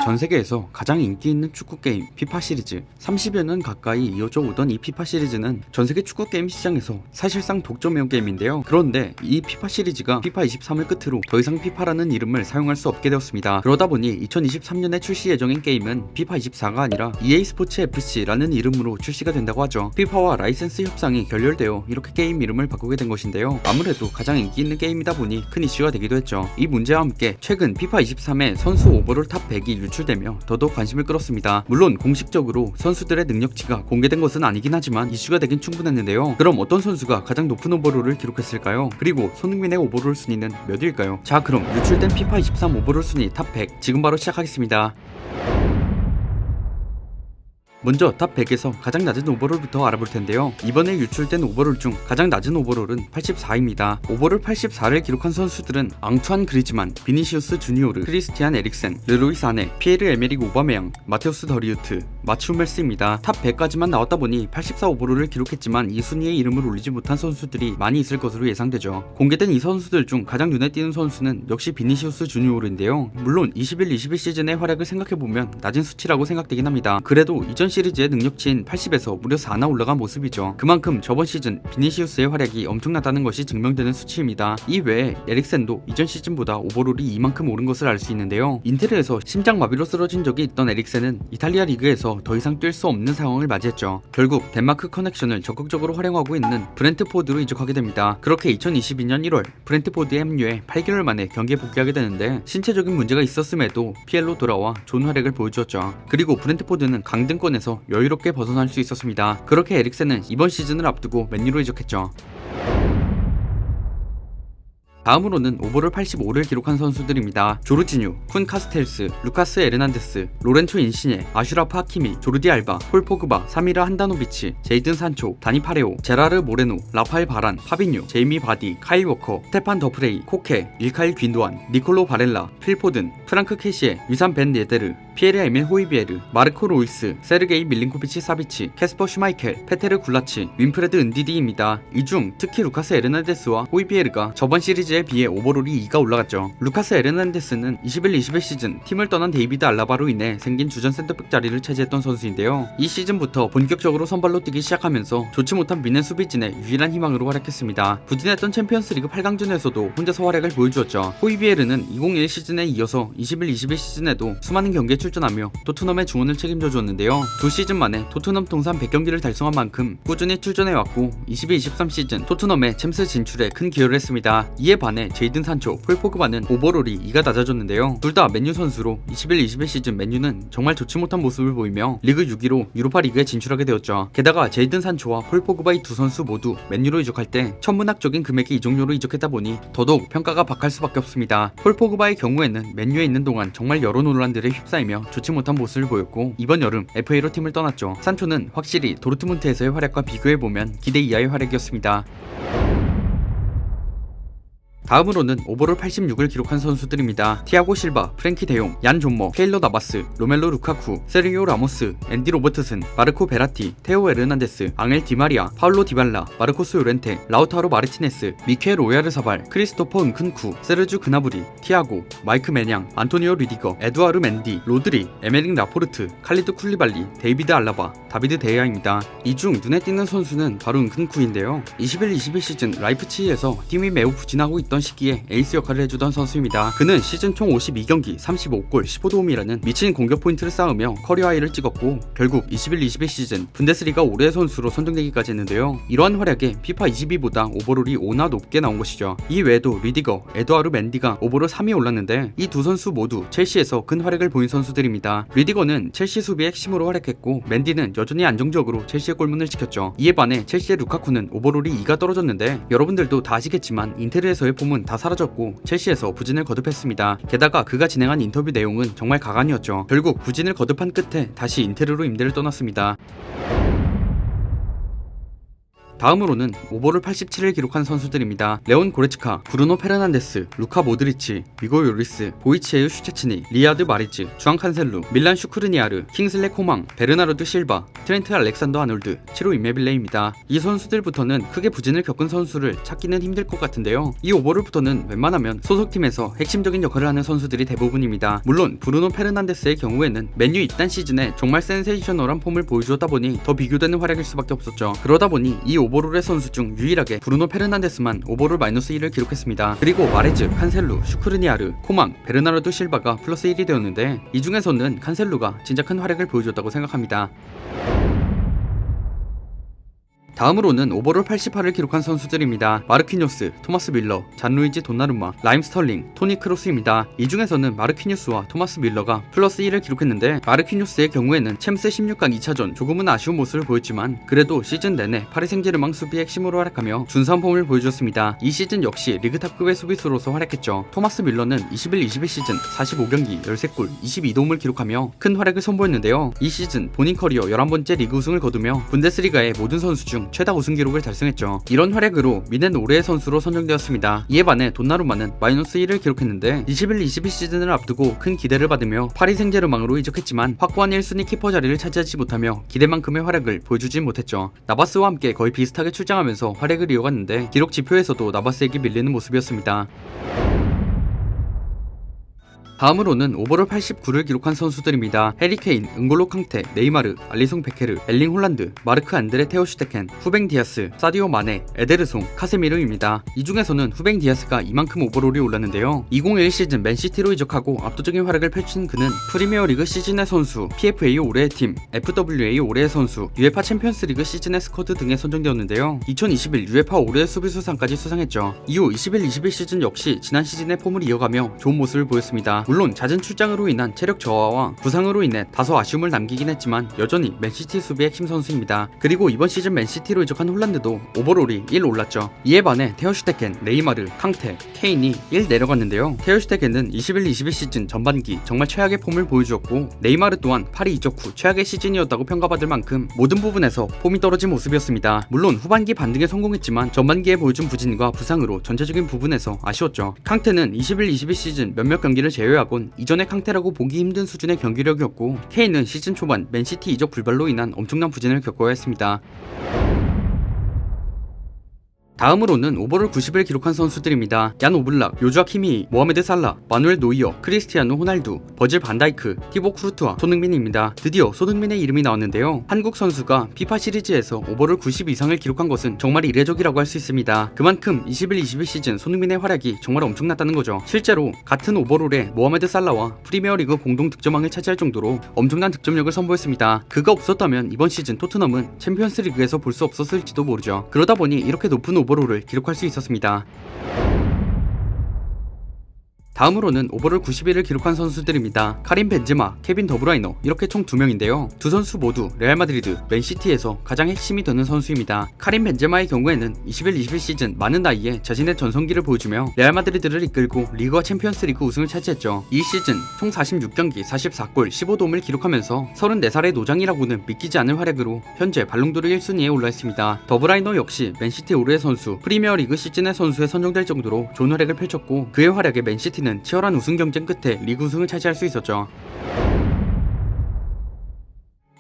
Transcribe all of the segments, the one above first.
전 세계에서 가장 인기 있는 축구 게임 피파 시리즈 30여 년 가까이 이어져 오던 이 피파 시리즈는 전 세계 축구 게임 시장에서 사실상 독점해온 게임인데요. 그런데 이 피파 시리즈가 피파 23을 끝으로 더 이상 피파라는 이름을 사용할 수 없게 되었습니다. 그러다 보니 2023년에 출시 예정인 게임은 피파 24가 아니라 EA 스포츠 FC라는 이름으로 출시가 된다고 하죠. 피파와 라이센스 협상이 결렬되어 이렇게 게임 이름을 바꾸게 된 것인데요. 아무래도 가장 인기 있는 게임이다 보니 큰 이슈가 되기도 했죠. 이 문제와 함께 최근 피파 23의 선수 오버롤 탑 100이 유출되며 더더욱 관심을 끌었습니다. 물론 공식적으로 선수들의 능력치가 공개된 것은 아니긴 하지만 이슈가 되긴 충분했는데요. 그럼 어떤 선수가 가장 높은 오버롤을 기록했을까요? 그리고 손흥민의 오버롤 순위는 몇 위일까요? 자, 그럼 유출된 피파 23 오버롤 순위 탑 100 지금 바로 시작하겠습니다. 먼저 탑 100에서 가장 낮은 오버롤부터 알아볼 텐데요. 이번에 유출된 오버롤 중 가장 낮은 오버롤은 84입니다. 오버롤 84를 기록한 선수들은 앙투안 그리즈만, 비니시우스 주니오르, 크리스티안 에릭센, 르로이 사네, 피에르 에메릭 오바메양, 마테우스 더리우트, 마츠 후멜스입니다. 탑 100까지만 나왔다 보니 84 오버롤을 기록했지만 이 순위에 이름을 올리지 못한 선수들이 많이 있을 것으로 예상되죠. 공개된 이 선수들 중 가장 눈에 띄는 선수는 역시 비니시우스 주니오르인데요. 물론 21-22 시즌의 활약을 생각해보면 낮은 수치라고 생각되긴 합니다. 그래도 이전 시리즈의 능력치인 80에서 무려 4나 올라간 모습이죠. 그만큼 저번 시즌 비니시우스의 활약이 엄청나다는 것이 증명되는 수치입니다. 이 외에 에릭센도 이전 시즌보다 오버롤이 이만큼 오른 것을 알 수 있는데요. 인테르에서 심장마비로 쓰러진 적이 있던 에릭센은 이탈리아 리그에서 더 이상 뛸 수 없는 상황을 맞이했죠. 결국 덴마크 커넥션을 적극적으로 활용하고 있는 브렌트포드로 이적하게 됩니다. 그렇게 2022년 1월 브렌트포드에 합류해 8개월 만에 경기에 복귀하게 되는데 신체적인 문제가 있었음에도 PL로 돌아와 좋은 활약을 보여주었죠. 그리고 브렌트포드는 강등권에서 여유롭게 벗어날 수 있었습니다. 그렇게 에릭센은 이번 시즌을 앞두고 맨유로 이적했죠. 다음으로는 오버롤 85를 기록한 선수들입니다. 조르지뉴, 쿤 카스텔스, 루카스 에르난데스, 로렌초 인시네, 아슈라프 하키미, 조르디 알바, 폴 포그바, 사미라 한다노비치, 제이든 산초, 다니 파레오, 제라르 모레노, 라파엘 바란, 파비뉴, 제이미 바디, 카일 워커, 스테판 더프레이, 코케, 일카일 귄도안, 니콜로 바렐라, 필포든, 프랑크 캐시에, 위산 벤 예데르, 피에르 에밀 호이비에르, 마르코 로이스, 세르게이 밀린코비치 사비치, 캐스퍼 슈마이켈, 페테르 굴라치, 윈프레드 은디디입니다. 이 중 특히 루카스 에르난데스와 호이비에르가 저번 시리즈에 비해 오버롤이 2가 올라갔죠. 루카스 에르난데스는 21-22 시즌 팀을 떠난 데이비드 알라바로 인해 생긴 주전 센터백 자리를 차지했던 선수인데요. 이 시즌부터 본격적으로 선발로 뛰기 시작하면서 좋지 못한 미넨 수비진의 유일한 희망으로 활약했습니다. 부진했던 챔피언스리그 8강전에서도 혼자서 활약을 보여주었죠. 호이비에르는 2021 시즌에 이어서 21-22 시즌에도 수많은 경기에 출전하며 토트넘의 중원을 책임져 주었는데요. 두 시즌 만에 토트넘 통산 100경기를 달성한 만큼 꾸준히 출전해왔고 22-23 시즌 토트넘의 챔스 진출에 큰 기여를 했습니다. 이에 반해 제이든 산초, 폴 포그바는 오버롤이 2가 낮아졌는데요. 둘 다 맨유 선수로 21-22 시즌 맨유는 정말 좋지 못한 모습을 보이며 리그 6위로 유로파 리그에 진출하게 되었죠. 게다가 제이든 산초와 폴 포그바 이 두 선수 모두 맨유로 이적할 때 천문학적인 금액의 이적료로 이적했다 보니 더더욱 평가가 박할 수밖에 없습니다. 폴 포그바의 경우에는 맨유에 있는 동안 정말 여러 논란들에 휩싸이며 좋지 못한 모습을 보였고 이번 여름 FA로 팀을 떠났죠. 산초는 확실히 도르트문트에서의 활약과 비교해보면 기대 이하의 활약이었습니다. 다음으로는 오버롤 86을 기록한 선수들입니다. 티아고 실바, 프랭키 데용, 얀 존머, 케일러 나바스, 로멜로 루카쿠, 세르기오 라모스, 앤디 로버트슨, 마르코 베라티, 테오 에르난데스, 앙헬 디마리아, 파울로 디발라, 마르코스 요렌테, 라우타로 마르티네스, 미케엘 오야르사발, 크리스토퍼 은큰쿠, 세르주 그나브리, 티아고, 마이크 메냥, 안토니오 리디거, 에두아르 맨디, 로드리, 에메릭 라포르트, 칼리드 쿨리발리, 데이비드 알라바, 다비드 데야입니다. 이 중 눈에 띄는 선수는 바로 은큰쿠인데요. 21-22 시즌 라이프치히에서 팀이 매우 부진하고 있던 시기에 에이스 역할을 해주던 선수입니다. 그는 시즌 총 52경기 35골 15도움이라는 미친 공격 포인트를 쌓으며 커리어 하이를 찍었고 결국 21-22 시즌 분데스리가 올해의 선수로 선정되기까지 했는데요. 이러한 활약에 피파 22보다 오버롤이 5나 높게 나온 것이죠. 이 외에도 리디거, 에드와르 맨디가 오버롤 3위에 올랐는데 이 두 선수 모두 첼시에서 큰 활약을 보인 선수들입니다. 리디거는 첼시 수비의 핵심으로 활약했고 맨디는 여전히 안정적으로 첼시의 골문을 지켰죠. 이에 반해 첼시의 루카쿠는 오버롤이 2가 떨어졌는데 여러분들도 다 아시겠지만 인테르에서의 폼은 다 사라졌고 첼시에서 부진을 거듭했습니다. 게다가 그가 진행한 인터뷰 내용은 정말 가관이었죠. 결국 부진을 거듭한 끝에 다시 인테르로 임대를 떠났습니다. 다음으로는 오버롤 87을 기록한 선수들입니다. 레온 고레츠카, 브루노 페르난데스, 루카 모드리치, 미고 요리스, 보이치에유 슈체치니, 리아드 마리즈, 주앙 칸셀루, 밀란 슈크르니아르, 킹슬레 코망, 베르나르드 실바, 트렌트 알렉산더 아놀드, 치로 임메빌레입니다. 이 선수들부터는 크게 부진을 겪은 선수를 찾기는 힘들 것 같은데요. 이 오버롤부터는 웬만하면 소속팀에서 핵심적인 역할을 하는 선수들이 대부분입니다. 물론 브루노 페르난데스의 경우에는 맨유 입단 시즌에 정말 센세이셔널한 폼을 보여주었다 보니 더 비교되는 활약일 수밖에 없었죠. 그러다 보니 이 오버롤의 선수 중 유일하게 브루노 페르난데스만 오버롤 -1을 기록했습니다. 그리고 마레즈, 칸셀루, 슈크르니아르, 코망, 베르나르도 실바가 플러스 1이 되었는데 이 중에서는 칸셀루가 진짜 큰 활약을 보여줬다고 생각합니다. 다음으로는 오버롤 88을 기록한 선수들입니다. 마르키뉴스, 토마스 밀러, 잔루이지 돈나룸마, 라임 스털링, 토니 크로스입니다. 이 중에서는 마르키뉴스와 토마스 밀러가 플러스 1을 기록했는데 마르키뉴스의 경우에는 챔스 16강 2차전 조금은 아쉬운 모습을 보였지만 그래도 시즌 내내 파리 생제르맹 수비의 핵심으로 활약하며 준수한 폼을 보여줬습니다. 이 시즌 역시 리그탑급의 수비수로서 활약했죠. 토마스 밀러는 21-22 시즌 45경기 13골 22도움을 기록하며 큰 활약을 선보였는데요. 이 시즌 본인 커리어 11번째 리그 우승을 거두며 분데스리가의 모든 선수 중 최다 우승 기록을 달성했죠. 이런 활약으로 미넨 올해의 선수로 선정되었습니다. 이에 반해 돈나룸마는 -1을 기록했는데 21-22 시즌을 앞두고 큰 기대를 받으며 파리 생제르맹으로 이적했지만 확고한 1순위 키퍼 자리를 차지하지 못하며 기대만큼의 활약을 보여주진 못했죠. 나바스와 함께 거의 비슷하게 출장하면서 활약을 이어갔는데 기록 지표에서도 나바스에게 밀리는 모습이었습니다. 다음으로는 오버롤 89를 기록한 선수들입니다. 해리 케인, 은골로 캉테, 네이마르, 알리송 베케르, 엘링 홀란드, 마르크 안드레 테오 슈테켄, 후뱅 디아스, 사디오 마네, 에데르송, 카세미르입니다. 이 중에서는 후뱅 디아스가 이만큼 오버롤이 올랐는데요. 2021 시즌 맨시티로 이적하고 압도적인 활약을 펼친 그는 프리미어리그 시즌의 선수, PFA 올해의 팀, FWA 올해의 선수, UEFA 챔피언스리그 시즌의 스쿼드 등에 선정되었는데요. 2021 UEFA 올해의 수비수상까지 수상했죠. 이후 21-22 시즌 역시 지난 시즌의 폼을 이어가며 좋은 모습을 보였습니다. 물론 잦은 출장으로 인한 체력 저하와 부상으로 인해 다소 아쉬움을 남기긴 했지만 여전히 맨시티 수비의 핵심 선수입니다. 그리고 이번 시즌 맨시티로 이적한 홀란드도 오버롤이 1 올랐죠. 이에 반해 테오 슈테켄, 네이마르, 캉테, 케인이 1 내려갔는데요. 테오 슈테켄은 21-22 시즌 전반기 정말 최악의 폼을 보여주었고 네이마르 또한 파리 이적 후 최악의 시즌이었다고 평가받을 만큼 모든 부분에서 폼이 떨어진 모습이었습니다. 물론 후반기 반등에 성공했지만 전반기에 보여준 부진과 부상으로 전체적인 부분에서 아쉬웠죠. 캉테는 21-22 시즌 몇몇 경기를 제외하곤 이전의 캉테라고 보기 힘든 수준의 경기력이었고 케인은 시즌 초반 맨시티 이적 불발로 인한 엄청난 부진을 겪어야 했습니다. 다음으로는 오버롤 90을 기록한 선수들입니다. 얀 오블락, 요주아 키미, 모하메드 살라, 마누엘 노이어, 크리스티아노 호날두, 버질 반다이크, 티보 크루트와 손흥민입니다. 드디어 손흥민의 이름이 나왔는데요. 한국 선수가 피파 시리즈에서 오버롤 90 이상을 기록한 것은 정말 이례적이라고 할 수 있습니다. 그만큼 21-22 시즌 손흥민의 활약이 정말 엄청났다는 거죠. 실제로 같은 오버롤에 모하메드 살라와 프리미어리그 공동 득점왕을 차지할 정도로 엄청난 득점력을 선보였습니다. 그가 없었다면 이번 시즌 토트넘은 챔피언스리그에서 볼 수 없었을지도 모르죠. 그러다 보니 이렇게 높은 오버롤을 기록할 수 있었습니다. 다음으로는 오버롤 91을 기록한 선수들입니다. 카림 벤제마, 케빈 더브라이너 이렇게 총 2명인데요. 두 선수 모두 레알 마드리드, 맨시티에서 가장 핵심이 되는 선수입니다. 카림 벤제마의 경우에는 21-22 시즌 많은 나이에 자신의 전성기를 보여주며 레알 마드리드를 이끌고 리그와 챔피언스리그 우승을 차지했죠. 이 시즌 총 46경기 44골 15도움을 기록하면서 34살의 노장이라고는 믿기지 않을 활약으로 현재 발롱도르 1순위에 올라있습니다. 더브라이너 역시 맨시티 올해의 선수, 프리미어리그 시즌의 선수에 선정될 정도로 좋은 활약을 펼쳤고 그의 활약에 맨시티는 치열한 우승 경쟁 끝에 리그 우승을 차지할 수 있었죠.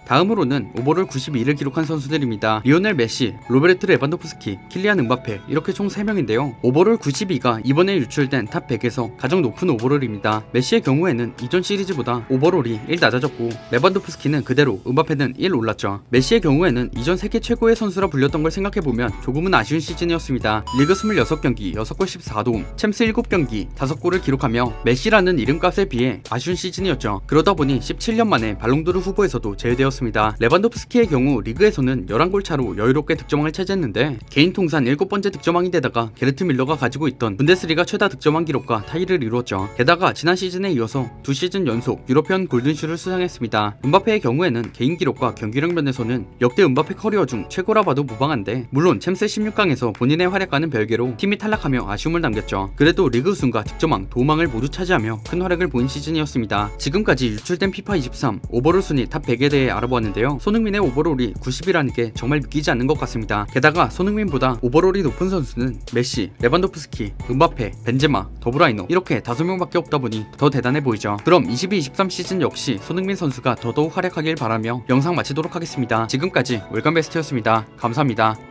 다음으로는 오버롤 92를 기록한 선수들입니다. 리오넬 메시, 로베르트 레반도프스키, 킬리안 음바페 이렇게 총 3명인데요. 오버롤 92가 이번에 유출된 탑 100에서 가장 높은 오버롤입니다. 메시의 경우에는 이전 시리즈보다 오버롤이 1 낮아졌고 레반도프스키는 그대로, 음바페는 1 올랐죠. 메시의 경우에는 이전 세계 최고의 선수라 불렸던 걸 생각해보면 조금은 아쉬운 시즌이었습니다. 리그 26경기 6골 14도움, 챔스 7경기 5골을 기록하며 메시라는 이름값에 비해 아쉬운 시즌이었죠. 그러다 보니 17년 만에 발롱도르 후보에서도 제외되었습니다. 레반도프스키의 경우 리그에서는 11골 차로 여유롭게 득점왕을 차지했는데 개인 통산 7번째 득점왕이 되다가 게르트 밀러가 가지고 있던 분데스리가 최다 득점왕 기록과 타이를 이루었죠. 게다가 지난 시즌에 이어서 2시즌 연속 유러피언 골든슈를 수상했습니다. 음바페의 경우에는 개인 기록과 경기력 면에서는 역대 음바페 커리어 중 최고라 봐도 무방한데 물론 챔스 16강에서 본인의 활약과는 별개로 팀이 탈락하며 아쉬움을 남겼죠. 그래도 리그 우승과 득점왕, 도움왕을 모두 차지하며 큰 활약을 보인 시즌이었습니다. 지금까지 유출된 피파 23 오버롤 순위 탑 100에 대해 알아본 알아보았는데요. 손흥민의 오버롤이 90이라는 게 정말 믿기지 않는 것 같습니다. 게다가 손흥민보다 오버롤이 높은 선수는 메시, 레반도프스키, 음바페, 벤제마, 더브라이너 이렇게 5명밖에 없다 보니 더 대단해 보이죠. 그럼 22-23 시즌 역시 손흥민 선수가 더더욱 활약하길 바라며 영상 마치도록 하겠습니다. 지금까지 월간베스트였습니다. 감사합니다.